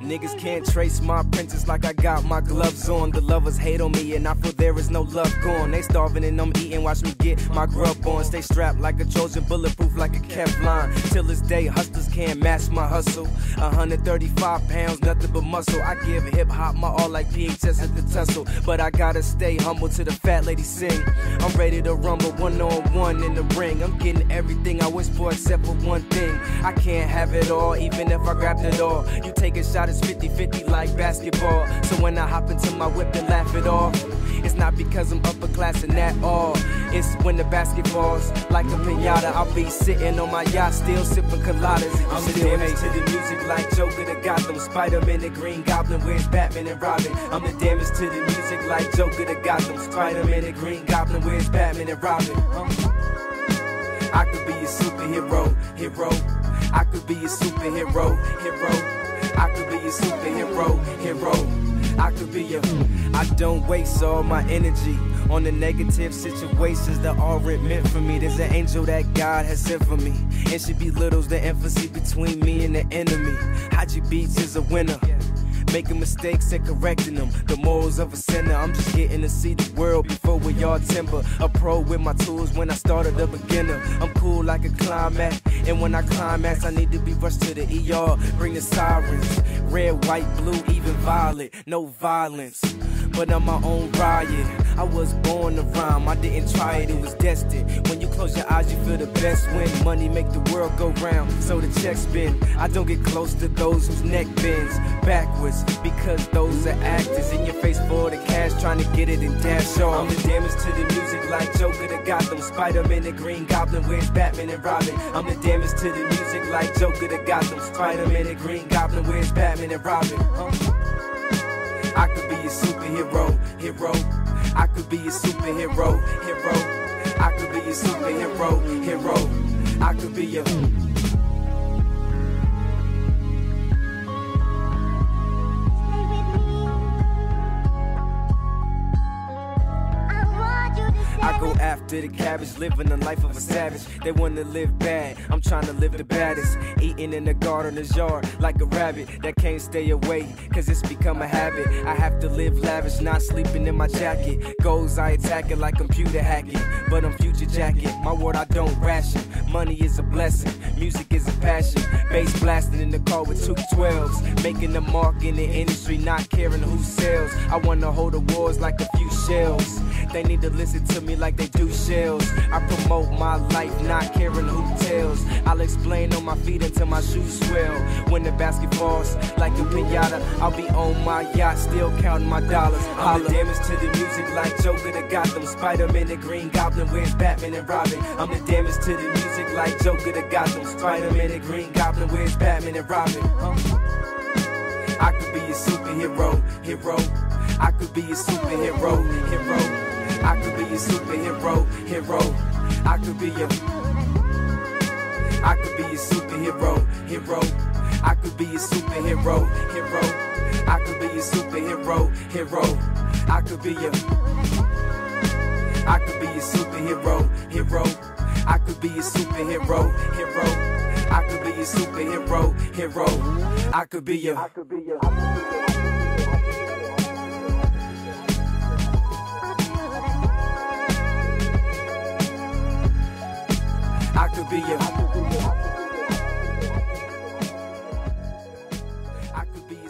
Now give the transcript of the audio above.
Niggas can't trace my apprentice like I got my gloves on. The lovers hate on me and I feel there is no love gone. They starving and I'm eating, watch me get my grub on. Stay strapped like a Trojan, bulletproof like a Kevlar. Till this day, hustlers can't match my hustle. 135 pounds, nothing but muscle. I give hip hop my all like PHS at the tussle. But I gotta stay humble till the fat lady sing. I'm ready to rumble one-on-one in the ring. I'm getting everything I wish for except for one thing. I can't have it all, even if I grabbed it all. You take a shot, it's 50-50 like basketball. So when I hop into my whip and laugh it off, it's not because I'm upper class and at all. It's when the basket falls like a pinata. I'll be sitting on my yacht, still sipping coladas. I'm the damage to the music like Joker the Gotham. Spider-Man the Green Goblin, where's Batman and Robin? I'm the damage to the music like Joker the Gotham. Spider-Man the Green Goblin, where's Batman and Robin? I could be a superhero, hero. I could be a superhero, hero. I could be a superhero, hero. I could be a... I don't waste all my energy on the negative situations that aren't meant for me. There's an angel that God has sent for me, and she belittles the emphasis between me and the enemy. Haji Beats is a winner, making mistakes and correcting them. The morals of a sinner. I'm just getting to see the world before we all timber. A pro with my tools when I started a beginner. I'm cool like a climax, and when I climax, I need to be rushed to the ER. Bring the sirens, red, white, blue, even violet. No violence, but I'm my own riot. I was born to rhyme, I didn't try it, it was destined. When you close your eyes, you feel the best win. Money make the world go round, so the checks spin. I don't get close to those whose neck bends backwards, because those are actors in your face for the cash, trying to get it and dash off. I'm the damage to the music like Joker the Gotham. Spider-Man the Green Goblin, where's Batman and Robin? I'm the damage to the music like Joker the Gotham. Spider-Man the Green Goblin, where's Batman and Robin? I could be a superhero, hero. I could be a superhero, hero. I could be a superhero, hero. I could be a... I go after the cabbage, living the life of a savage. They want to live bad, I'm trying to live the baddest. Eating in the gardener's yard like a rabbit that can't stay away, cause it's become a habit. I have to live lavish, not sleeping in my jacket. Goals I attack it like computer hacking, but I'm future jacket. My word I don't ration. Money is a blessing, music is a passion. Bass blasting in the car with 212s, making a mark in the industry, not caring who sells. I wanna hold awards like a few shells. They need to listen to me like they do shells. I promote my life, not caring who tells. I'll explain on my feet until my shoes swell. When the basket falls like a pinata, I'll be on my yacht, still counting my dollars. I'm the damage to the music like Joker the Gotham. Spider-Man the Green Goblin, where's Batman and Robin? I'm the damage to the music like Joker the Gotham. Spider-Man the Green Goblin, where's Batman and Robin? I could be a superhero, hero. I could be a superhero, hero. I could be a superhero, hero. I could be a... I could be a superhero, hero. I could be a superhero, hero. I could be a superhero, hero. I could be a... I could be a superhero, hero. I could be a superhero, hero. I could be a superhero, hero. I could be a... I could be a... I could be a... I could be a